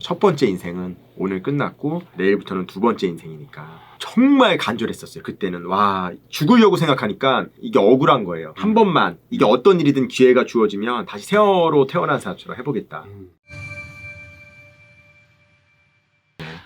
첫 번째 인생은 오늘 끝났고 내일부터는 두 번째 인생이니까 정말 간절했었어요. 그때는 와 죽으려고 생각하니까 이게 억울한 거예요. 한 번만 이게 어떤 일이든 기회가 주어지면 다시 새로 태어난 사람처럼 해보겠다.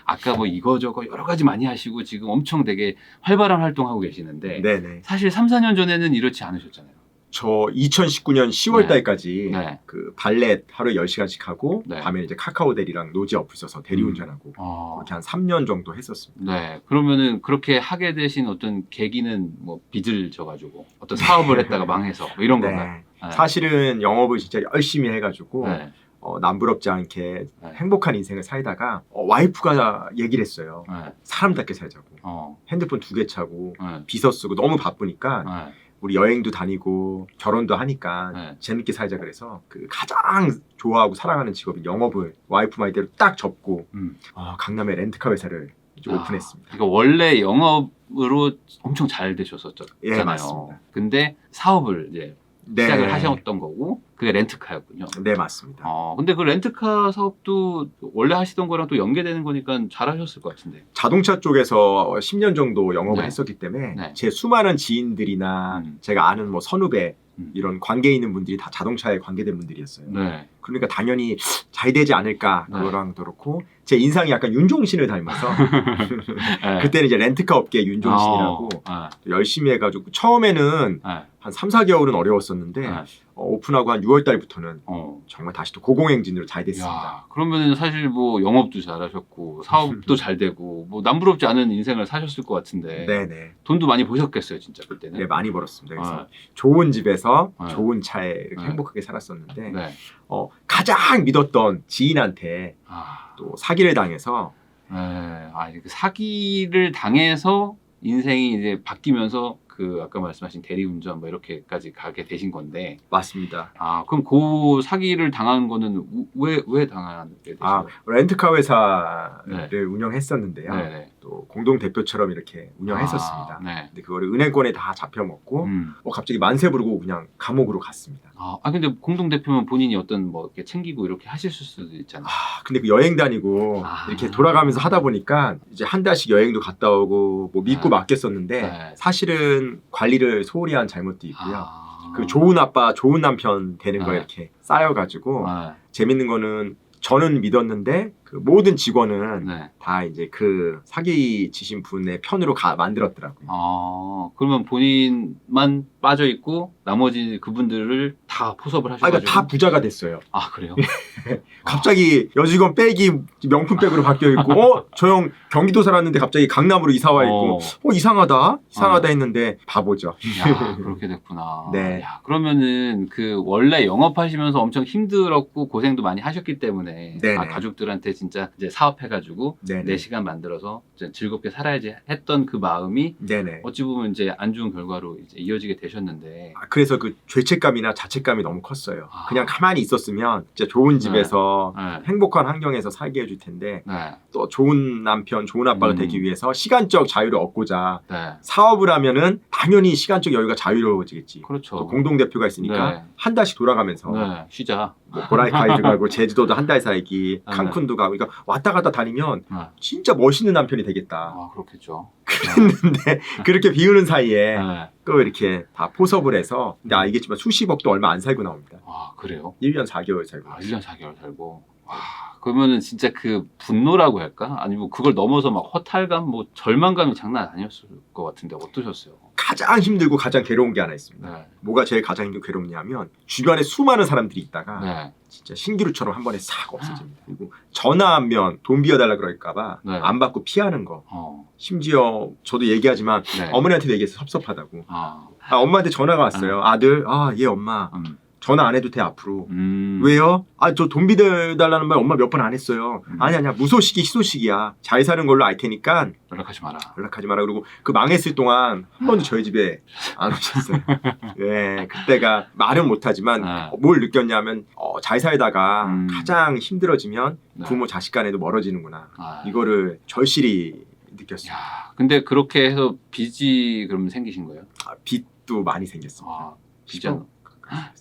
아까 뭐 이거저거 여러 가지 많이 하시고 지금 엄청 되게 활발한 활동하고 계시는데 네네. 사실 3, 4년 전에는 이렇지 않으셨잖아요. 저 2019년 10월 달까지 네. 그 발렛 하루에 10시간씩 하고 네. 밤에 이제 카카오 대리랑 노지 어프 있어서 대리운전하고 그렇게 한 3년 정도 했었습니다. 네. 그러면은 그렇게 하게 되신 어떤 계기는 뭐 빚을 져가지고 어떤 사업을 했다가 망해서 뭐 이런 건가요? 네. 사실은 영업을 진짜 열심히 해가지고 네. 남부럽지 않게 네. 행복한 인생을 살다가 와이프가 얘기를 했어요. 네. 사람답게 살자고. 핸드폰 2개 차고 네. 비서 쓰고 너무 바쁘니까 네. 우리 여행도 다니고 결혼도 하니까 네. 재밌게 살자 그래서 그 가장 좋아하고 사랑하는 직업인 영업을 와이프 말대로 딱 접고 강남에 렌트카 회사를 이제 오픈했습니다. 그러니까 원래 영업으로 엄청 잘 되셨었잖아요. 예, 맞습니다. 근데 사업을 이제 시작을 하셨던 거고 그게 렌트카였군요. 네, 맞습니다. 근데 그 렌트카 사업도 원래 하시던 거랑 또 연계되는 거니까 잘하셨을 것 같은데. 자동차 쪽에서 10년 정도 영업을 네. 했었기 때문에 네. 제 수많은 지인들이나 제가 아는 뭐 선후배 이런 관계에 있는 분들이 다 자동차에 관계된 분들이었어요. 네. 그러니까 당연히 잘 되지 않을까 네. 그거랑 그렇고 제 인상이 약간 윤종신을 닮아서 네. 그때는 이제 렌트카 업계 윤종신이라고 열심히 해가지고 처음에는 한 3, 4개월은 어려웠었는데 오픈하고 한 6월 달부터는 정말 다시 또 고공행진으로 잘 됐습니다. 야, 그러면은 사실 뭐 영업도 잘하셨고 사업도 잘 되고 뭐 남부럽지 않은 인생을 사셨을 것 같은데 네네. 돈도 많이 버셨겠어요 진짜 그때는. 네, 많이 벌었습니다. 그래서 좋은 집에서 네. 좋은 차에 이렇게 네. 행복하게 살았었는데 네. 가장 믿었던 지인한테 또 사기를 당해서 네. 이렇게 사기를 당해서 인생이 이제 바뀌면서 그 아까 말씀하신 대리운전 뭐 이렇게까지 가게 되신 건데. 맞습니다. 그럼 그 사기를 당한 거는 왜 당하게 되신 거예요? 렌트카 회사를 네. 운영했었는데요. 네네. 또 공동 대표처럼 이렇게 운영했었습니다. 네. 근데 그거를 은행권에 다 잡혀먹고 갑자기 만세 부르고 그냥 감옥으로 갔습니다. 근데 공동 대표면 본인이 어떤 뭐 이렇게 챙기고 이렇게 하실 수도 있잖아요. 근데 그 여행 다니고 이렇게 돌아가면서 하다 보니까 이제 한 달씩 여행도 갔다 오고 뭐 믿고 맡겼었는데 네. 사실은 관리를 소홀히 한 잘못도 있고요. 그 좋은 아빠, 좋은 남편 되는 거 이렇게 쌓여가지고 재밌는 거는 저는 믿었는데 그 모든 직원은 다 이제 그 사기 치신 분의 편으로 만들었더라고요. 그러면 본인만 빠져 있고 나머지 그분들을 다 포섭을 하셔가지고. 그러니까 다 부자가 됐어요. 그래요? 갑자기 여직원 백이 명품백으로 바뀌어 있고, 저 형 경기도 살았는데 갑자기 강남으로 이사 와 있고, 이상하다 했는데 바보죠. 야, 그렇게 됐구나. 네. 야, 그러면은 그 원래 영업하시면서 엄청 힘들었고 고생도 많이 하셨기 때문에 가족들한테 진짜 이제 사업해가지고 내 시간 만들어서 즐겁게 살아야지 했던 그 마음이 어찌 보면 이제 안 좋은 결과로 이제 이어지게 되셨는데. 그래서 그 죄책감이나 자책감이 너무 컸어요. 그냥 가만히 있었으면 진짜 좋은 집에서 행복한 환경에서 살게 해줄 텐데 또 좋은 남편, 좋은 아빠가 되기 위해서 시간적 자유를 얻고자 사업을 하면은 당연히 시간적 여유가 자유로워지겠지. 그렇죠. 또 공동대표가 있으니까 한 달씩 돌아가면서 쉬자. 뭐 보라이카이도 가고 제주도도 한 달 살기, 칸쿤도 가고, 그러니까 왔다 갔다 다니면 진짜 멋있는 남편이 되겠다. 그렇겠죠. 그랬는데 그렇게 비우는 사이에 또 이렇게 다 포섭을 해서 근데 알겠지만 수십억도 얼마 안 살고 나옵니다. 그래요? 1년 4개월 살고. 1년 4개월 살고. 그러면은 진짜 그 분노라고 할까? 아니면 그걸 넘어서 막 허탈감, 뭐 절망감이 장난 아니었을 것 같은데 어떠셨어요? 가장 힘들고 가장 괴로운 게 하나 있습니다. 뭐가 제일 가장 힘들고 괴롭냐면 주변에 수많은 사람들이 있다가 진짜 신기루처럼 한 번에 싹 없어집니다. 그리고 전화하면 돈 비워달라 그럴까봐 안 받고 피하는 거. 심지어 저도 얘기하지만 어머니한테 얘기해서 섭섭하다고. 엄마한테 전화가 왔어요. 아들, 예 엄마. 전화 안 해도 돼 앞으로. 왜요? 저 돈 비워달라는 말 엄마 몇 번 안 했어요. 아니야 무소식이 희소식이야. 잘 사는 걸로 알 테니까 연락하지 마라. 그리고 그 망했을 동안 한 번도 저희 집에 안 오셨어요. 그때가 말은 못하지만 뭘 느꼈냐면 잘 살다가 가장 힘들어지면 부모 자식 간에도 멀어지는구나. 이거를 절실히 느꼈어요. 근데 그렇게 해서 빚이 그럼 생기신 거예요? 빚도 많이 생겼습니다. 빚은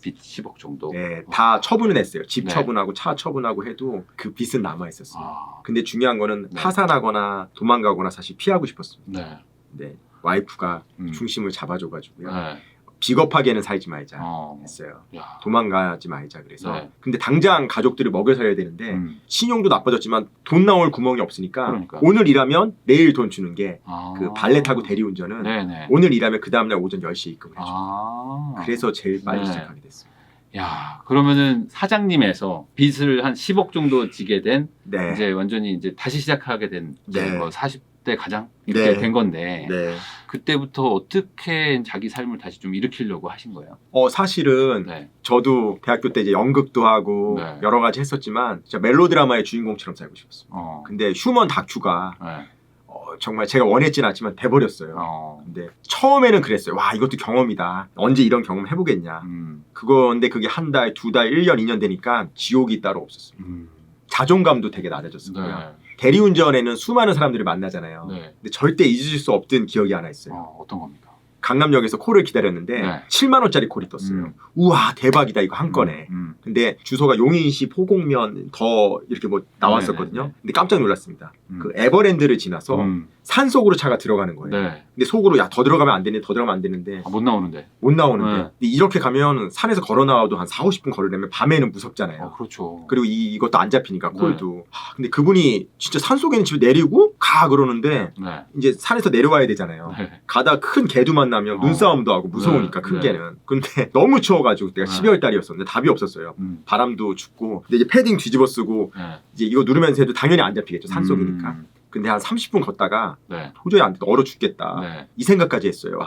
빚 10억 정도. 네, 다 처분은 했어요. 집 네. 처분하고 차 처분하고 해도 그 빚은 남아 있었어요. 아. 근데 중요한 거는 네. 파산하거나 도망가거나 사실 피하고 싶었습니다. 네. 근데 와이프가 중심을 잡아줘가지고요. 네. 비겁하게는 살지 말자 했어요. 야. 도망가지 말자 그래서. 네. 근데 당장 가족들을 먹여 살려야 되는데 신용도 나빠졌지만 돈 나올 구멍이 없으니까 그러니까. 오늘 일하면 내일 돈 주는 게 그 아. 발레 타고 대리운전은 네네. 오늘 일하면 그 다음날 오전 10시에 입금을 해줘요. 아. 그래서 제일 빨리 네. 시작하게 됐어요. 야, 그러면은 사장님에서 빚을 한 10억 정도 지게 된 네. 이제 완전히 이제 다시 시작하게 된 이제 네. 뭐 40대 가장 이렇게 네. 된 건데 네. 그때부터 어떻게 자기 삶을 다시 좀 일으키려고 하신 거예요? 사실은 네. 저도 대학교 때 이제 연극도 하고 네. 여러 가지 했었지만 진짜 멜로드라마의 주인공처럼 살고 싶었어요. 근데 휴먼 다큐가 네. 정말 제가 원했진 않지만 돼버렸어요. 근데 처음에는 그랬어요. 와, 이것도 경험이다. 언제 이런 경험 해보겠냐. 그건데 그게 한 달, 두 달, 1년, 2년 되니까 지옥이 따로 없었어요. 자존감도 되게 낮아졌었고요. 네. 대리운전에는 수많은 사람들을 만나잖아요. 네. 근데 절대 잊을 수 없던 기억이 하나 있어요. 어떤 겁니까? 강남역에서 콜을 기다렸는데 네. 7만 원짜리 콜이 떴어요. 우와, 대박이다 이거 한 건에. 근데 주소가 용인시 포곡면 더 이렇게 뭐 나왔었거든요. 네네네. 근데 깜짝 놀랐습니다. 그 에버랜드를 지나서 산속으로 차가 들어가는 거예요. 네. 근데 속으로 야 더 들어가면 안 되는데 더 들어가면 안 되는데 못 나오는데. 못 나오는데 네. 근데 이렇게 가면 산에서 걸어 나와도 한 4, 50분 걸으려면 밤에는 무섭잖아요. 그렇죠. 그리고 이것도 안 잡히니까 콜도. 근데 그분이 진짜 산속에 있는 집을 내리고 가 그러는데 네. 이제 산에서 내려와야 되잖아요. 네. 가다 큰 개도 만나면 눈싸움도 하고 무서우니까 네. 큰 네. 개는. 근데 너무 추워가지고 내가 네. 12월 달이었었는데 답이 없었어요. 바람도 춥고 근데 이제 패딩 뒤집어 쓰고 네. 이제 이거 누르면서 해도 당연히 안 잡히겠죠. 산속이니까. 근데 한 30분 걷다가 네. 도저히 안 돼. 얼어 죽겠다. 네. 이 생각까지 했어요.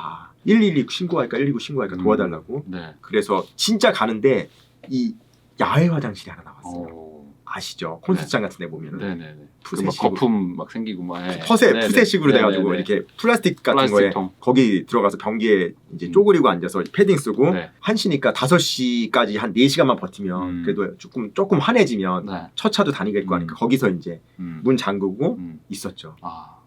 112 신고할까 119 신고할까 도와달라고. 네. 그래서 진짜 가는데 이 야외 화장실이 하나 나왔어요. 아시죠? 콘서트장 같은 데 보면은 네네네. 푸세식으로. 거품 막 생기고 막. 푸세식으로 돼가지고 이렇게 플라스틱 같은 거에 통. 거기 들어가서 변기에 이제 쪼그리고 앉아서 패딩 쓰고 네. 1시니까 5시까지 한 4시간만 버티면 그래도 조금 환해지면 네. 첫 차도 다니겠고 하니까 거기서 이제 문 잠그고 있었죠.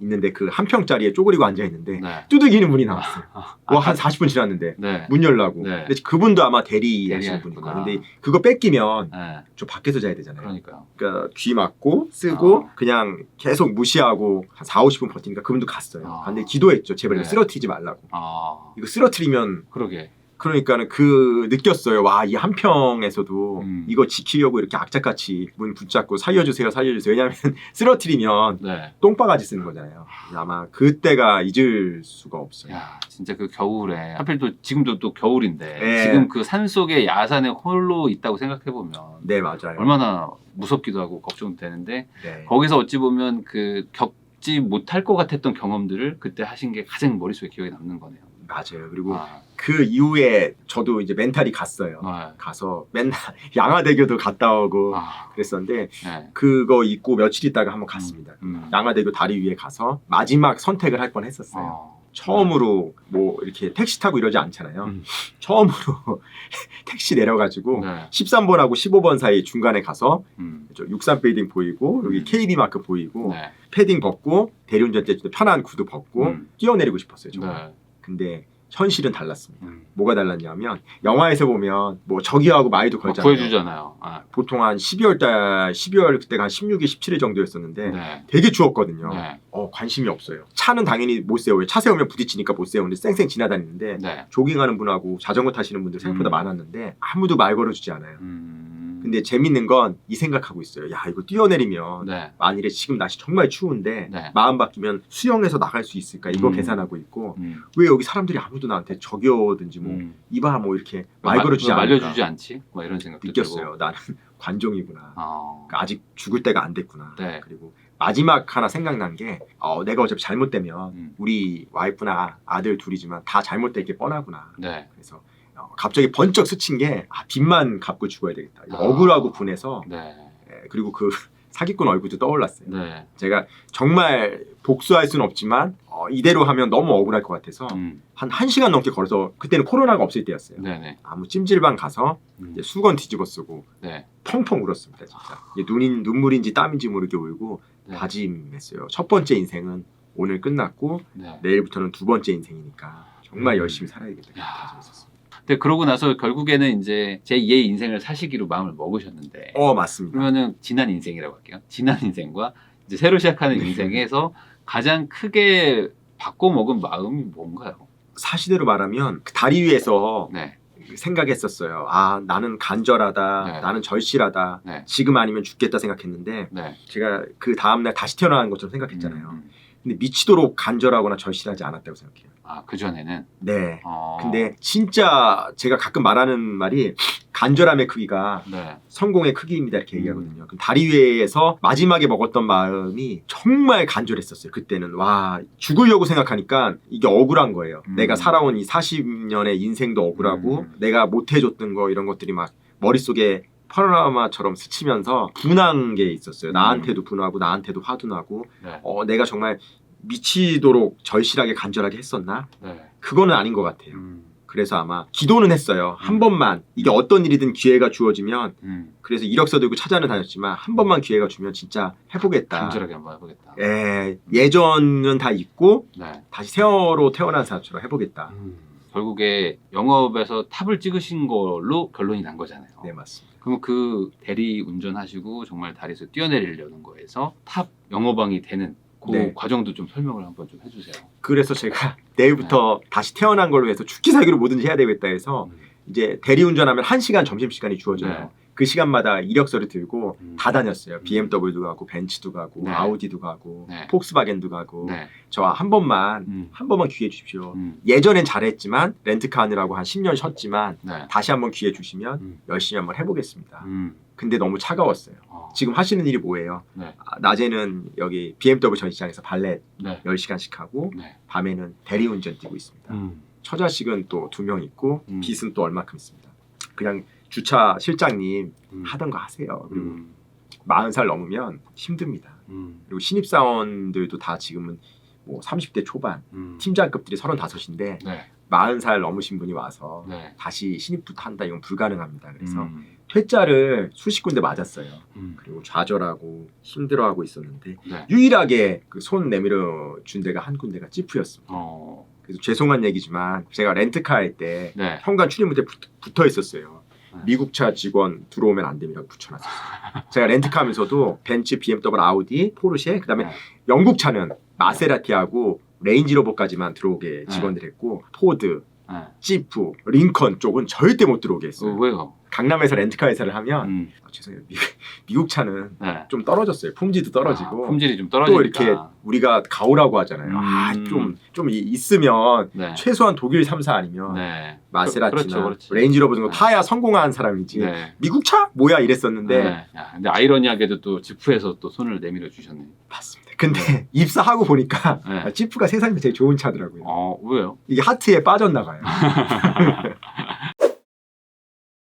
있는데 그 한 평짜리에 쪼그리고 앉아 있는데 네. 두들기는 문이 나왔어요. 한 40분 지났는데 네. 문 열라고. 네. 근데 그분도 아마 대리하시는 분이고. 근데 그거 뺏기면 네. 저 밖에서 자야 되잖아요. 그러니까요. 그러니까 귀 막고 쓰고 그냥 계속 무시하고 한 4, 50분 버티니까 그분도 갔어요. 근데 기도했죠. 제발 이거 네. 쓰러뜨리지 말라고. 이거 쓰러뜨리면 그러게. 그러니까는 느꼈어요. 와, 이 한평에서도 이거 지키려고 이렇게 악착같이 문 붙잡고 살려주세요. 왜냐하면 쓰러뜨리면 네. 똥바가지 쓰는 거잖아요. 아마 그때가 잊을 수가 없어요. 야, 진짜 그 겨울에 하필 또 지금도 또 겨울인데 네. 지금 그 산속에 야산에 홀로 있다고 생각해 보면 네, 맞아요. 얼마나 무섭기도 하고 걱정되는데 네. 거기서 어찌 보면 그 겪지 못할 것 같았던 경험들을 그때 하신 게 가장 머릿속에 기억에 남는 거네요. 맞아요. 그리고 그 이후에 저도 이제 멘탈이 갔어요. 가서 맨날 양화대교도 갔다 오고 그랬었는데 네. 그거 잊고 며칠 있다가 한번 갔습니다. 양화대교 다리 위에 가서 마지막 선택을 할 뻔 했었어요. 처음으로 뭐 이렇게 택시 타고 이러지 않잖아요. 처음으로 택시 내려가지고 13번하고 15번 사이 중간에 가서 63빌딩 보이고 여기 KB마크 보이고 패딩 벗고 대리운전대 편한 구두 벗고 뛰어내리고 싶었어요. 정말. 근데 현실은 달랐습니다. 뭐가 달랐냐면 영화에서 보면 뭐 저기하고 마이도 걸잖아요. 구해주잖아요. 보통 한 12월 그때가 한 16일, 17일 정도였었는데 되게 추웠거든요. 관심이 없어요. 차는 당연히 못 세워요. 차 세우면 부딪히니까 못 세우는데 쌩쌩 지나다니는데 조깅하는 분하고 자전거 타시는 분들 생각보다 많았는데 아무도 말 걸어주지 않아요. 근데 재밌는 건 이 생각하고 있어요. 야, 이거 뛰어내리면 만일에 지금 날씨 정말 추운데 마음 바뀌면 수영해서 나갈 수 있을까 이거 계산하고 있고 왜 여기 사람들이 아무도 나한테 저겨든지 뭐 이봐 뭐 이렇게 말 걸어주지 않을까 말려주지 않지? 뭐 이런 생각도 느꼈어요. 나는 관종이구나. 그러니까 아직 죽을 때가 안 됐구나. 네. 그리고 마지막 하나 생각난 게 내가 어차피 잘못되면 우리 와이프나 아들 둘이지만 다 잘못될 게 뻔하구나. 그래서 갑자기 번쩍 스친 게 빚만 갚고 죽어야 되겠다. 억울하고 분해서 그리고 그 사기꾼 얼굴도 떠올랐어요. 제가 정말 복수할 수는 없지만 이대로 하면 너무 억울할 것 같아서 한 1시간 넘게 걸어서 그때는 코로나가 없을 때였어요. 아무 찜질방 가서 이제 수건 뒤집어 쓰고 펑펑 울었습니다. 진짜. 눈물인지 땀인지 모르게 울고 다짐했어요. 첫 번째 인생은 오늘 끝났고 내일부터는 두 번째 인생이니까 정말 열심히 살아야겠다. 다짐했었어요. 근데 그러고 나서 결국에는 이제 제 2의 인생을 사시기로 마음을 먹으셨는데. 맞습니다. 그러면은 지난 인생이라고 할게요. 지난 인생과 이제 새로 시작하는 인생에서 가장 크게 바꿔 먹은 마음이 뭔가요? 사실대로 말하면 그 다리 위에서 네. 생각했었어요. 아, 나는 간절하다. 네. 나는 절실하다. 네. 지금 아니면 죽겠다 생각했는데 네. 제가 그 다음날 다시 태어나는 것처럼 생각했잖아요. 근데 미치도록 간절하거나 절실하지 않았다고 생각해요. 아, 그전에는? 네. 근데 진짜 제가 가끔 말하는 말이 간절함의 크기가 네. 성공의 크기입니다 이렇게 얘기하거든요. 그럼 다리 위에서 마지막에 먹었던 마음이 정말 간절했었어요. 그때는 와, 죽으려고 생각하니까 이게 억울한 거예요. 내가 살아온 이 40년의 인생도 억울하고 내가 못해줬던 거 이런 것들이 막 머릿속에 파노라마처럼 스치면서 분한 게 있었어요. 나한테도 분하고 나한테도 화도 나고 네. 내가 정말 미치도록 절실하게 간절하게 했었나? 네. 그거는 아닌 것 같아요. 그래서 아마 기도는 했어요. 한 번만 이게 어떤 일이든 기회가 주어지면 그래서 이력서 들고 찾아는 다녔지만 한 번만 기회가 주면 진짜 해보겠다. 간절하게 한번 해보겠다. 예전은 다 잊고 네. 다시 새로 태어난 사람처럼 해보겠다. 결국에 영업에서 탑을 찍으신 걸로 결론이 난 거잖아요. 네, 맞습니다. 그럼 그 대리 운전하시고 정말 다리에서 뛰어내리려는 거에서 탑 영업왕이 되는 그 네. 과정도 좀 설명을 한번 좀 해주세요. 그래서 제가 내일부터 다시 태어난 걸로 해서 죽기 살기로 뭐든지 해야 되겠다 해서 이제 대리운전하면 1시간 점심시간이 주어져요. 네. 그 시간마다 이력서를 들고 다 다녔어요. BMW도 가고 벤츠도 가고 네. 아우디도 가고 네. 폭스바겐도 가고 네. 저 한 번만 기회 주십시오. 예전엔 잘했지만 렌트카 하느라고 한 10년 쉬었지만 네. 다시 한번 기회 주시면 열심히 한번 해보겠습니다. 음. 근데 너무 차가웠어요. 지금 하시는 일이 뭐예요? 네. 낮에는 여기 BMW 전시장에서 발렛 네. 10시간씩 하고 네. 밤에는 대리운전 뛰고 있습니다. 처자식은 또 2명 있고 빚은 또 얼마큼 있습니다. 그냥 주차 실장님 하던 거 하세요. 그리고 40살 넘으면 힘듭니다. 그리고 신입사원들도 다 지금은 뭐 30대 초반 팀장급들이 35인데 네. 40살 넘으신 분이 와서 네. 다시 신입부터 한다 이건 불가능합니다. 그래서 퇴짜를 수십 군데 맞았어요. 그리고 좌절하고 힘들어하고 있었는데 네. 유일하게 그 손 내밀어 준 데가 한 군데가 찌푸였습니다. 그래서 죄송한 얘기지만 제가 렌트카 할 때 네. 현관 출입문에 붙어 있었어요. 네. 미국차 직원 들어오면 안 됩니다고 붙여놨었어요. 제가 렌트카 하면서도 벤츠, BMW, 아우디, 포르쉐 그다음에 네. 영국 차는 마세라티하고 레인지로버까지만 들어오게 직원들 했고 포드, 네. 지프, 링컨 쪽은 절대 못 들어오게 했어요. 왜요? 강남에서 렌트카 회사를 하면 죄송해요. 미국 차는 네. 좀 떨어졌어요. 품질도 떨어지고 품질이 좀 떨어지니까 또 이렇게 우리가 가오라고 하잖아요. 좀 있으면 네. 최소한 독일 3사 아니면 네. 마세라티나 그렇죠. 레인지로버 정도 네. 타야 성공한 사람이지 네. 미국 차? 뭐야 이랬었는데 네. 야, 근데 아이러니하게도 또 지프에서 또 손을 내밀어 주셨네요. 맞습니다. 근데 입사하고 보니까 네. 지프가 세상에서 제일 좋은 차더라고요. 왜요? 이게 하트에 빠졌나 봐요.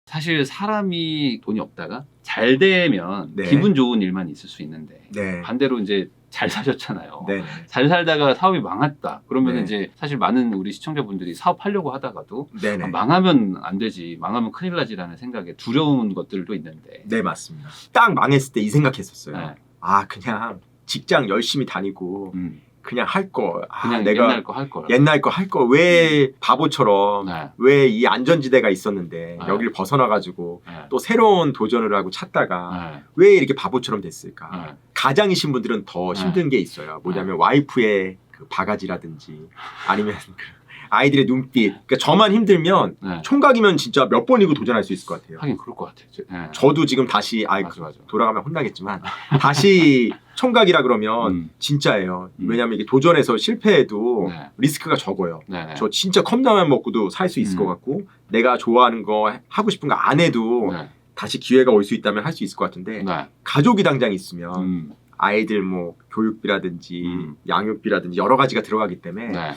사실 사람이 돈이 없다가 잘 되면 네. 기분 좋은 일만 있을 수 있는데 네. 반대로 이제 잘 사셨잖아요. 네. 잘 살다가 사업이 망했다. 그러면 네. 이제 사실 많은 우리 시청자분들이 사업하려고 하다가도 네네. 망하면 안 되지, 망하면 큰일 나지라는 생각에 두려운 것들도 있는데. 네, 맞습니다. 딱 망했을 때 이 생각했었어요. 네. 아, 그냥 직장 열심히 다니고 그냥 할 거. 그냥 내가 옛날 거 할 걸. 옛날 거 할 거 왜 바보처럼 네. 왜 이 안전지대가 있었는데 네. 여기를 벗어나가지고 네. 또 새로운 도전을 하고 찾다가 네. 왜 이렇게 바보처럼 됐을까? 네. 가장이신 분들은 더 네. 힘든 게 있어요. 뭐냐면 와이프의 그 바가지라든지 아니면 그 아이들의 눈빛. 그러니까 저만 힘들면 네. 총각이면 진짜 몇 번이고 도전할 수 있을 것 같아요. 하긴 그럴 것 같아요. 네. 저도 지금 다시 맞아. 돌아가면 혼나겠지만 다시 총각이라 그러면 진짜예요. 왜냐하면 이게 도전해서 실패해도 네. 리스크가 적어요. 네. 저 진짜 컵라면 먹고도 살 수 있을 것 같고 내가 좋아하는 거 하고 싶은 거 안 해도 네. 다시 기회가 올 수 있다면 할 수 있을 것 같은데 네. 가족이 당장 있으면 아이들 뭐 교육비라든지 양육비라든지 여러 가지가 들어가기 때문에 네.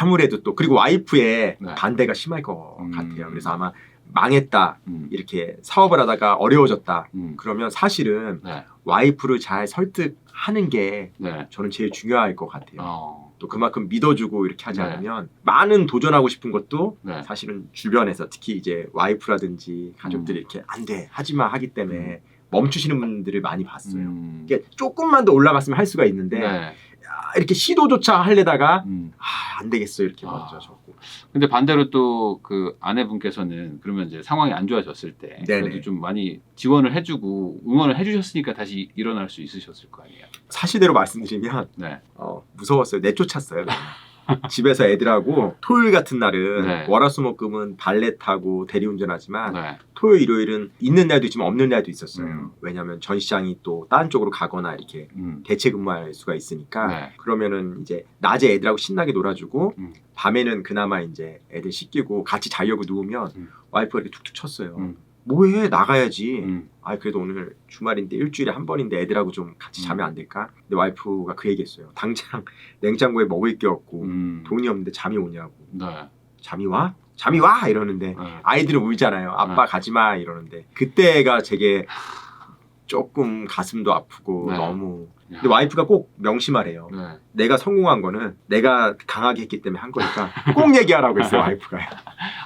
아무래도 또 그리고 와이프의 네. 반대가 심할 것 같아요. 그래서 아마 망했다 이렇게 사업을 하다가 어려워졌다 그러면 사실은 네. 와이프를 잘 설득하는 게 네. 저는 제일 중요할 것 같아요. 또 그만큼 믿어주고 이렇게 하지 네. 않으면 많은 도전하고 싶은 것도 네. 사실은 주변에서 특히 이제 와이프라든지 가족들이 이렇게 안 돼 하지마 하기 때문에 멈추시는 분들을 많이 봤어요. 이게 조금만 더 올라갔으면 할 수가 있는데 네. 이렇게 시도조차 하려다가 안 되겠어 이렇게 먼저 적고 근데 반대로 또 그 아내분께서는 그러면 이제 상황이 안 좋아졌을 때 네네. 그래도 좀 많이 지원을 해주고 응원을 해주셨으니까 다시 일어날 수 있으셨을 거 아니에요. 사실대로 말씀드리면 네. 무서웠어요. 내쫓았어요. 집에서 애들하고 토요일 같은 날은 네. 월화수목금은 발렛하고 대리운전하지만 네. 토요일 일요일은 있는 날도 있지만 없는 날도 있었어요. 왜냐하면 전시장이 또 다른 쪽으로 가거나 이렇게 대체 근무할 수가 있으니까 네. 그러면은 이제 낮에 애들하고 신나게 놀아주고 밤에는 그나마 이제 애들 씻기고 같이 자려고 누우면 와이프가 이렇게 툭툭 쳤어요. 뭐해 나가야지. 아 그래도 오늘 주말인데 일주일에 한 번인데 애들하고 좀 같이 자면 안 될까? 근데 와이프가 그 얘기했어요. 당장 냉장고에 먹을 게 없고 돈이 없는데 잠이 오냐고. 네. 잠이 와? 잠이 와 이러는데 아이들은 울잖아요. 아빠 가지마 이러는데 그때가 제게 조금 가슴도 아프고 너무. 근데 와이프가 꼭 명심하래요. 내가 성공한 거는 내가 강하게 했기 때문에 한 거니까 꼭 얘기하라고 했어요. 와이프가.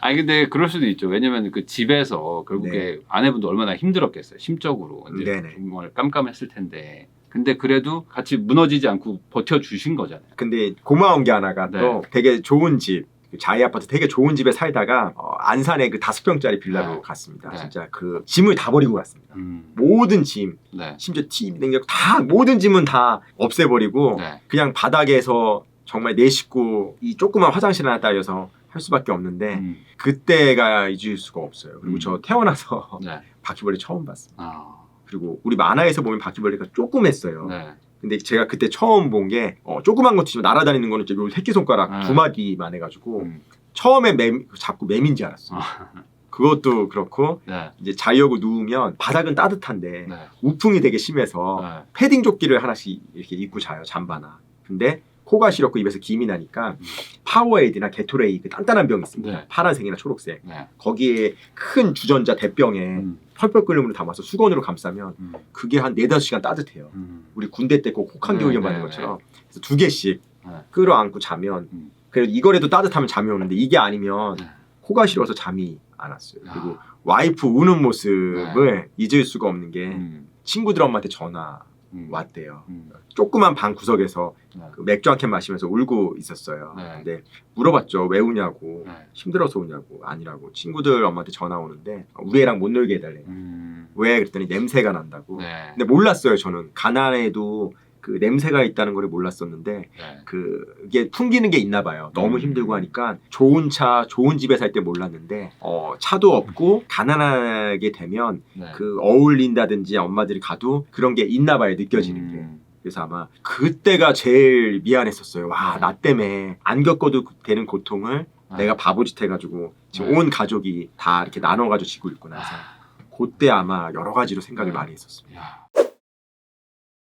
아니 근데 그럴 수도 있죠. 왜냐면 그 집에서 결국에 아내분도 얼마나 힘들었겠어요. 심적으로 이제 정말 깜깜했을 텐데. 근데 그래도 같이 무너지지 않고 버텨주신 거잖아요. 근데 고마운 게 하나가 또 되게 좋은 집, 자이 아파트 되게 좋은 집에 살다가 안산에 그 5평짜리 빌라로 갔습니다. 진짜 그 짐을 다 버리고 갔습니다. 모든 짐, 심지어 TV, 냉장고 다 모든 짐은 다 없애버리고 그냥 바닥에서 정말 내 식구 이 조그만 화장실 하나 따여서 할 수밖에 없는데 그때가 잊을 수가 없어요. 그리고 저 태어나서 바퀴벌레 처음 봤습니다. 그리고 우리 만화에서 보면 바퀴벌레가 조그맸어요. 근데 제가 그때 처음 본 게 조그만 것도 있지만 날아다니는 거는 요 새끼손가락 2마디만 해가지고 처음에 자꾸 매미인지 알았어요. 그것도 그렇고 이제 자려고 누우면 바닥은 따뜻한데 우풍이 되게 심해서 패딩 조끼를 하나씩 이렇게 입고 자요. 잠바나. 근데 코가 시렵고 입에서 김이 나니까 파워에이드나 게토레이 그 단단한 병이 있습니다. 파란색이나 초록색. 거기에 큰 주전자 대병에 펄펄 끓는 물을 담아서 수건으로 감싸면 그게 한 4-5시간 따뜻해요. 우리 군대 때 꼭 혹한기 훈련 받는 것처럼. 그래서 2개씩 끌어안고 자면 그래도 이거라도 따뜻하면 잠이 오는데 이게 아니면 코가 시려서 잠이 안 왔어요. 그리고 와이프 우는 모습을 잊을 수가 없는 게 친구들 엄마한테 전화 왔대요. 조그만 방 구석에서 그 맥주 한 캔 마시면서 울고 있었어요. 근데 물어봤죠. 왜 우냐고. 힘들어서 우냐고. 아니라고. 친구들 엄마한테 전화 오는데 우리 애랑 못 놀게 해달래. 왜? 그랬더니 냄새가 난다고. 근데 몰랐어요. 저는 가난해도 그 냄새가 있다는 걸 몰랐었는데 그게 풍기는 게 있나 봐요. 너무 힘들고 하니까 좋은 차, 좋은 집에 살 때 몰랐는데 차도 없고 가난하게 되면 그 어울린다든지 엄마들이 가도 그런 게 있나 봐요. 느껴지는 게. 그래서 아마 그때가 제일 미안했었어요. 와, 나 때문에 안 겪어도 되는 고통을 내가 바보짓 해가지고 지금 온 가족이 다 이렇게 나눠가지고 지고 있구나 해서 그때 아마 여러 가지로 생각을 많이 했었습니다.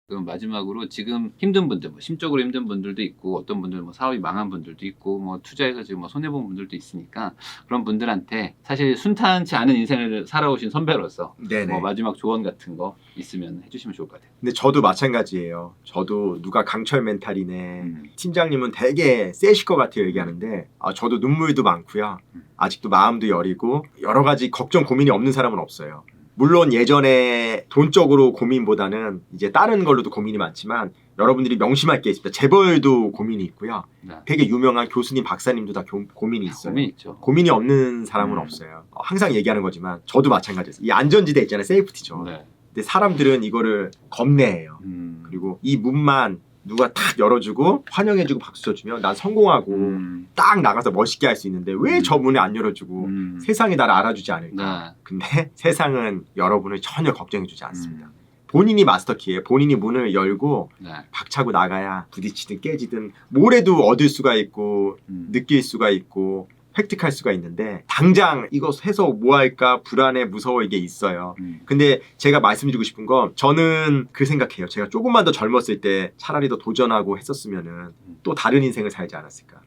그럼 마지막으로 지금 힘든 분들, 뭐 심적으로 힘든 분들도 있고 어떤 분들 뭐 사업이 망한 분들도 있고 뭐 투자해서 지금 뭐 손해 본 분들도 있으니까 그런 분들한테 사실 순탄치 않은 인생을 살아오신 선배로서 뭐 마지막 조언 같은 거 있으면 해주시면 좋을 것 같아요. 근데 저도 마찬가지예요. 저도 누가 강철 멘탈이네. 팀장님은 되게 세실 것 같아요 얘기하는데 저도 눈물도 많고요. 아직도 마음도 여리고 여러 가지 걱정 고민이 없는 사람은 없어요. 물론 예전에 돈적으로 고민보다는 이제 다른 걸로도 고민이 많지만 여러분들이 명심할 게 있습니다. 재벌도 고민이 있고요. 되게 유명한 교수님, 박사님도 다 고민이 있어요. 고민이 없는 사람은 없어요. 항상 얘기하는 거지만 저도 마찬가지였어요. 이 안전지대 있잖아요. 세이프티죠. 근데 사람들은 이거를 겁내해요. 그리고 이 문만 누가 탁 열어주고 환영해주고 박수 쳐주면 난 성공하고 딱 나가서 멋있게 할 수 있는데 왜 저 문을 안 열어주고 세상이 나를 알아주지 않을까. 근데 세상은 여러분을 전혀 걱정해주지 않습니다. 본인이 마스터키예요. 본인이 문을 열고 박차고 나가야 부딪히든 깨지든 뭐래도 얻을 수가 있고 느낄 수가 있고 획득할 수가 있는데 당장 이거 해서 뭐 할까 불안해 무서워 이게 있어요. 근데 제가 말씀드리고 싶은 건 저는 그 생각해요. 제가 조금만 더 젊었을 때 차라리 더 도전하고 했었으면은 또 다른 인생을 살지 않았을까.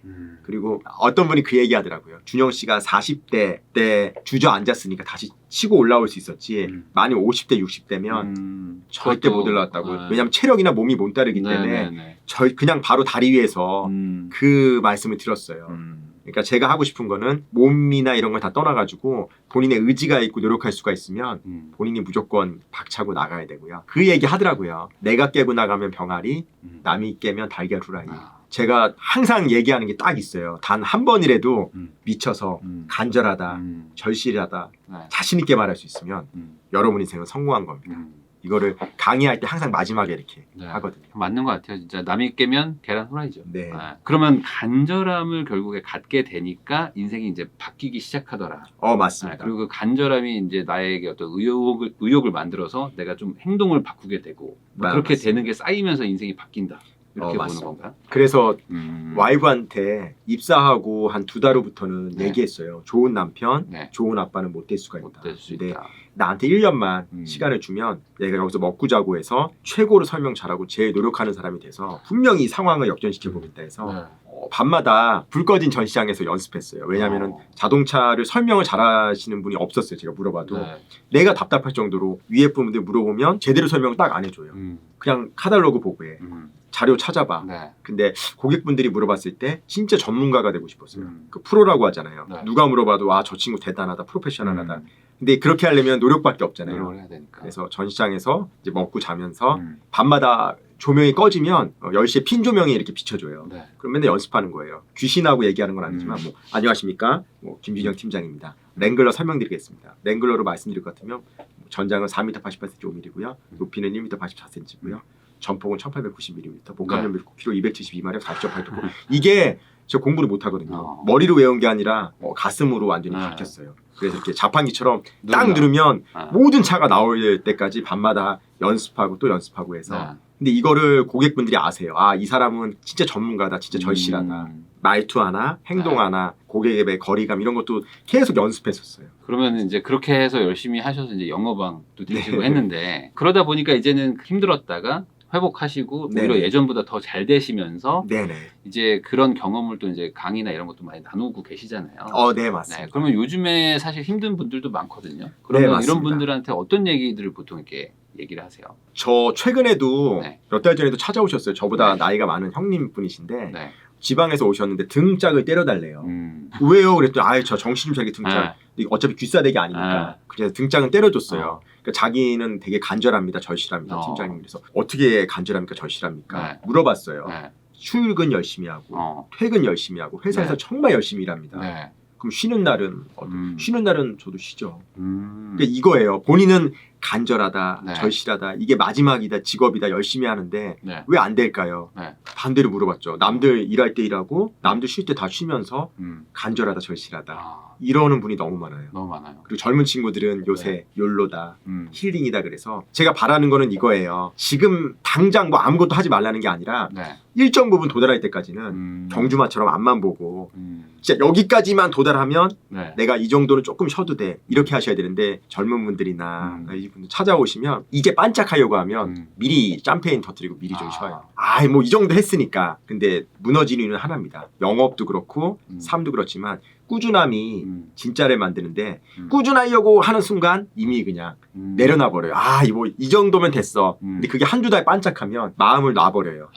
그리고 어떤 분이 그 얘기 하더라고요. 준영 씨가 40대 때 주저앉았으니까 다시 치고 올라올 수 있었지 만약 50대 60대면 절대 못 올라왔다고. 왜냐면 체력이나 몸이 못 따르기 때문에 그냥 바로 다리 위에서 그 말씀을 들었어요. 그러니까 제가 하고 싶은 거는 몸이나 이런 걸 다 떠나가지고 본인의 의지가 있고 노력할 수가 있으면 본인이 무조건 박차고 나가야 되고요. 그 얘기 하더라고요. 내가 깨고 나가면 병아리, 남이 깨면 달걀 후라이. 제가 항상 얘기하는 게 딱 있어요. 단 한 번이라도 미쳐서 간절하다, 절실하다, 네. 자신 있게 말할 수 있으면 여러분 인생은 성공한 겁니다. 이거를 강의할 때 항상 마지막에 이렇게 네. 하거든요. 맞는 것 같아요. 진짜 남이 깨면 계란 후라이죠. 네. 그러면 간절함을 결국에 갖게 되니까 인생이 이제 바뀌기 시작하더라. 맞습니다. 그리고 그 간절함이 이제 나에게 어떤 의욕을 만들어서 내가 좀 행동을 바꾸게 되고 그렇게 맞습니다. 되는 게 쌓이면서 인생이 바뀐다. 이렇게 보는 맞습니다. 건가? 그래서 와이프한테 입사하고 한 2달 후부터는 네. 얘기했어요. 좋은 남편, 네. 좋은 아빠는 못 될 수가 있다. 못 될 수 근데 있다. 나한테 1년만 시간을 주면 내가 여기서 먹고 자고 해서 최고로 설명 잘하고 제일 노력하는 사람이 돼서 분명히 이 상황을 역전시켜보겠다 해서 네. 밤마다 불 꺼진 전시장에서 연습했어요. 왜냐하면 자동차를 설명을 잘하시는 분이 없었어요. 제가 물어봐도 네. 내가 답답할 정도로 위에 분들 물어보면 제대로 설명을 딱 안 해줘요. 그냥 카탈로그 보고 해. 자료 찾아봐. 네. 근데 고객분들이 물어봤을 때 진짜 전문가가 되고 싶었어요. 그 프로라고 하잖아요. 네. 누가 물어봐도 와, 저 친구 대단하다, 프로페셔널하다. 근데 그렇게 하려면 노력밖에 없잖아요. 노력을 해야 되니까. 그래서 전시장에서 이제 먹고 자면서 밤마다 조명이 꺼지면 10시에 핀 조명이 이렇게 비춰줘요. 네. 그럼 맨날 연습하는 거예요. 귀신하고 얘기하는 건 아니지만 뭐 안녕하십니까? 뭐 김준영 팀장입니다. 랭글러 설명드리겠습니다. 랭글러로 말씀드릴 것 같으면 전장은 4m 88cm 5mm고요. 높이는 1m 84cm고요. 전폭은 1890mm, 복합 연비 키로 272마력 4.8도. 이게 저 공부를 못 하거든요. 머리로 외운 게 아니라 가슴으로 완전히 박혔어요. 그래서 이렇게 자판기처럼 딱 누르면 모든 차가 나올 때까지 밤마다 연습하고 또 연습하고 해서. 근데 이거를 고객분들이 아세요. 아, 이 사람은 진짜 전문가다, 진짜 절실하다. 말투 하나, 행동 하나, 고객의 거리감 이런 것도 계속 연습했었어요. 그러면 이제 그렇게 해서 열심히 하셔서 이제 영어방도 되시고 했는데 그러다 보니까 이제는 힘들었다가 회복하시고 오히려 예전보다 더 잘 되시면서 이제 그런 경험을 또 이제 강의나 이런 것도 많이 나누고 계시잖아요. 네, 맞습니다. 네, 그러면 요즘에 사실 힘든 분들도 많거든요. 그러면 이런 분들한테 어떤 얘기들을 보통 이렇게 얘기를 하세요? 저 최근에도 몇 달 전에도 찾아오셨어요. 저보다 나이가 많은 형님 분이신데 지방에서 오셨는데 등짝을 때려달래요. 왜요? 그랬더니 아예 저 정신 좀 차리게 등짝. 어차피 귀싸대기 아니니까. 그래서 등짝은 때려줬어요. 그러니까 자기는 되게 간절합니다. 절실합니다. 팀장님. 그래서 어떻게 간절합니까? 절실합니까? 물어봤어요. 출근 열심히 하고 퇴근 열심히 하고 회사에서 정말 열심히 일합니다. 그럼 쉬는 날은 쉬는 날은 저도 쉬죠. 그러니까 이거예요. 본인은 간절하다, 절실하다, 이게 마지막이다, 직업이다, 열심히 하는데 왜 안 될까요? 반대로 물어봤죠. 남들 일할 때 일하고 남들 쉴 때 다 쉬면서 간절하다, 절실하다 이러는 분이 너무 많아요. 너무 많아요. 그리고 젊은 친구들은 요새 욜로다, 힐링이다. 그래서 제가 바라는 거는 이거예요. 지금 당장 뭐 아무것도 하지 말라는 게 아니라 일정 부분 도달할 때까지는 경주마처럼 앞만 보고 진짜 여기까지만 도달하면 내가 이 정도는 조금 쉬어도 돼. 이렇게 하셔야 되는데 젊은 분들이나 이분들 찾아오시면 이제 반짝하려고 하면 미리 짬페인 터뜨리고 미리 좀 쉬어요. 뭐 이 정도 했으니까. 근데 무너지는 이유는 하나입니다. 영업도 그렇고 삶도 그렇지만 꾸준함이 진짜를 만드는데 꾸준하려고 하는 순간 이미 그냥 내려놔 버려요. 뭐 이 정도면 됐어. 근데 그게 한두 달 반짝하면 마음을 놔버려요.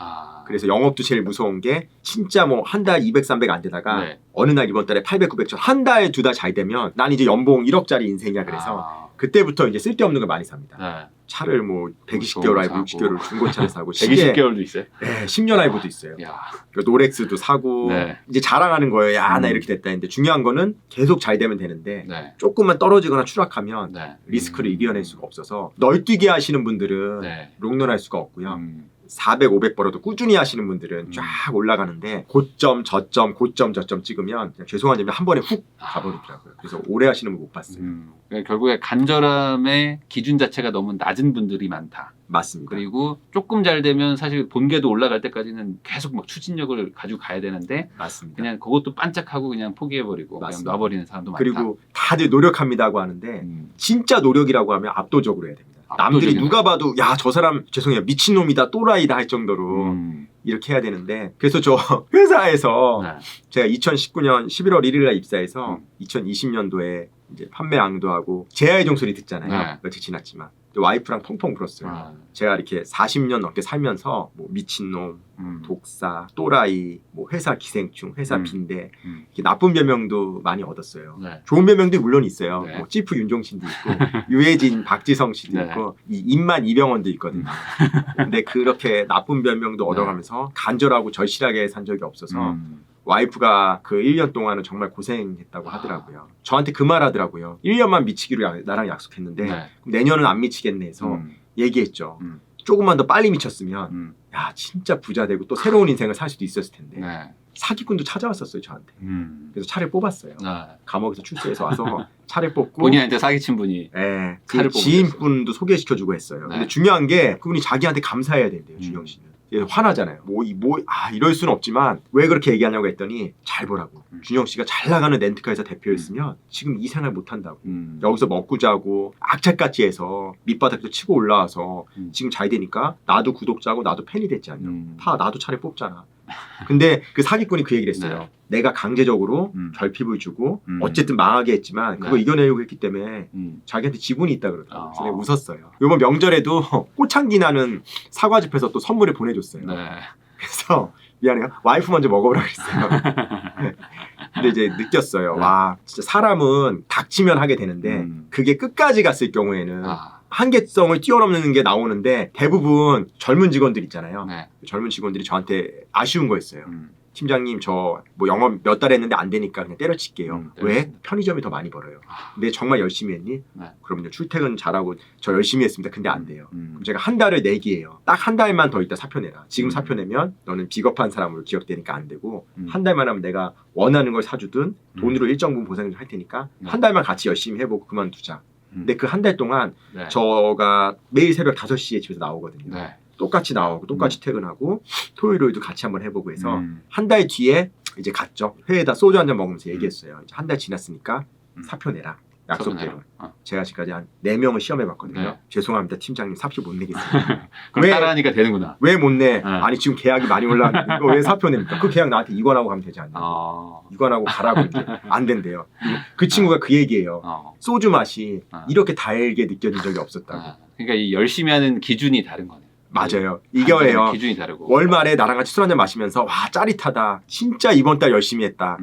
그래서 영업도 제일 무서운 게 진짜 뭐 한 달 200, 300 안 되다가 어느 날 이번 달에 800, 900, 한 달, 두 달 잘 되면 난 이제 연봉 1억짜리 인생이야. 그래서 그때부터 이제 쓸데없는 걸 많이 sab니다. 차를 뭐 120개월 할부, 60개월 중고차를 사고 120개월도 있어요? 네, 10년 할부도 있어요. 노렉스도 사고 이제 자랑하는 거예요. 나 이렇게 됐다 했는데 중요한 거는 계속 잘 되면 되는데 조금만 떨어지거나 추락하면 리스크를 이겨낼 수가 없어서 널뛰기 하시는 분들은 롱런할 수가 없고요. 400, 500 벌어도 꾸준히 하시는 분들은 쫙 올라가는데 고점, 저점, 고점, 저점 찍으면 그냥 죄송한 점이 한 번에 훅 가버리더라고요. 그래서 오래 하시는 분 못 봤어요. 그러니까 결국에 간절함의 기준 자체가 너무 낮은 분들이 많다. 맞습니다. 그리고 조금 잘 되면 사실 본궤도 올라갈 때까지는 계속 막 추진력을 가지고 가야 되는데 맞습니다. 그냥 그것도 반짝하고 그냥 포기해버리고 그냥 놔버리는 사람도 많다. 그리고 다들 노력합니다고 하는데 진짜 노력이라고 하면 압도적으로 해야 됩니다. 남들이 누가 봐도 야, 저 사람 죄송해요 미친놈이다 또라이다 할 정도로 이렇게 해야 되는데 그래서 저 회사에서 제가 2019년 11월 1일 날 입사해서 2020년도에 이제 판매 앙도하고 제아의 종소리 듣잖아요. 며칠 지났지만 와이프랑 펑펑 울었어요. 제가 이렇게 40년 넘게 살면서 뭐 미친놈, 독사, 또라이, 뭐 회사 기생충, 회사 빈대 이렇게 나쁜 별명도 많이 얻었어요. 네. 좋은 별명도 물론 있어요. 네. 뭐 찌프 윤종신도 있고 유해진, 박지성 씨도 네. 있고 이 임만 이병헌도 있거든요. 근데 그렇게 나쁜 별명도 얻어가면서 간절하고 절실하게 산 적이 없어서 와이프가 그 1년 동안은 정말 고생했다고 하더라고요. 저한테 그 말 하더라고요. 1년만 미치기로 나랑 약속했는데 네. 내년은 안 미치겠네 해서 얘기했죠. 조금만 더 빨리 미쳤으면 야 진짜 부자 되고 또 새로운 인생을 살 수도 있었을 텐데 네. 사기꾼도 찾아왔었어요 저한테. 그래서 차를 뽑았어요. 네. 감옥에서 출소해서 와서 차를 뽑고 본인한테 사기친 분이 네, 차를 그 지인분도 소개시켜주고 했어요. 네. 근데 중요한 게 그분이 자기한테 감사해야 된대요. 준영 씨는. 화나잖아요. 이럴 수는 없지만 왜 그렇게 얘기하냐고 했더니 잘 보라고. 준영 씨가 잘 나가는 렌트카에서 대표였으면 지금 이 생활 못 한다고. 여기서 먹고 자고 악착같이 해서 밑바닥도 치고 올라와서 지금 잘 되니까 나도 구독자고 나도 팬이 됐지 않냐. 다 나도 차를 뽑잖아. 근데 그 사기꾼이 그 얘기를 했어요. 네. 내가 강제적으로 결핍을 주고 어쨌든 망하게 했지만 그거 네. 이겨내려고 했기 때문에 자기한테 지분이 있다 그러더라고요. 그래서 내가 아. 웃었어요. 이번 명절에도 꽃향기 나는 사과즙해서 또 선물을 보내줬어요. 네. 그래서 미안해요. 와이프 먼저 먹어보라 그랬어요. 근데 이제 느꼈어요. 네. 와 진짜 사람은 닥치면 하게 되는데 그게 끝까지 갔을 경우에는 한계성을 뛰어넘는 게 나오는데 대부분 젊은 직원들 있잖아요. 네. 젊은 직원들이 저한테 아쉬운 거였어요. 팀장님 저 뭐 영업 몇 달 했는데 안 되니까 그냥 때려칠게요. 왜? 편의점이 더 많이 벌어요. 근데 정말 열심히 했니? 네. 그럼요. 출퇴근 잘하고 저 열심히 했습니다. 근데 안 돼요. 그럼 제가 한 달을 내기예요. 딱 한 달만 더 있다 사표 내라. 지금 사표 내면 너는 비겁한 사람으로 기억되니까 안 되고 한 달만 하면 내가 원하는 걸 사주든 돈으로 일정 부분 보상을 할 테니까 한 달만 같이 열심히 해보고 그만두자. 근데 그 한 달 동안 네. 저가 매일 새벽 5시에 집에서 나오거든요. 네. 똑같이 나오고 똑같이 퇴근하고 토요일도 같이 한번 해보고 해서 한 달 뒤에 이제 갔죠. 회에다 소주 한 잔 먹으면서 얘기했어요. 이제 한 달 지났으니까 사표 내라. 약속대로. 제가 지금까지 한 4명을 시험해봤거든요. 네. 죄송합니다. 팀장님 사표 못 내겠습니다. 그럼 따라하니까 되는구나. 왜 못 내? 네. 아니 지금 계약이 많이 올라왔는데 이거 왜 사표 냅니까? 그 계약 나한테 이관하고 가면 되지 않냐. 이관하고 가라고 이제 안 된대요. 그 친구가 그 얘기예요. 소주 맛이 이렇게 달게 느껴진 적이 없었다고. 그러니까 이 열심히 하는 기준이 다른 거네요. 맞아요. 이거예요. 기준이 다르고. 월말에 나랑 같이 술 한잔 마시면서 와 짜릿하다. 진짜 이번 달 열심히 했다.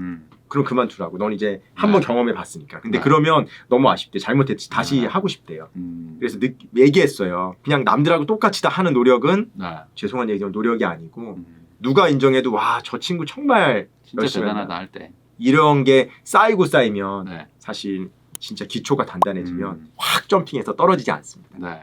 그럼 그만두라고. 넌 이제 한번 경험해 봤으니까. 근데 그러면 너무 아쉽대. 잘못했지. 다시 하고 싶대요. 그래서 얘기했어요. 그냥 남들하고 똑같이 다 하는 노력은 죄송한 얘기지만 노력이 아니고 누가 인정해도 와 저 친구 정말 진짜 열심히 대단하다 한다. 할 때. 이런 게 쌓이고 쌓이면 네. 사실 진짜 기초가 단단해지면 확 점핑해서 떨어지지 않습니다. 네.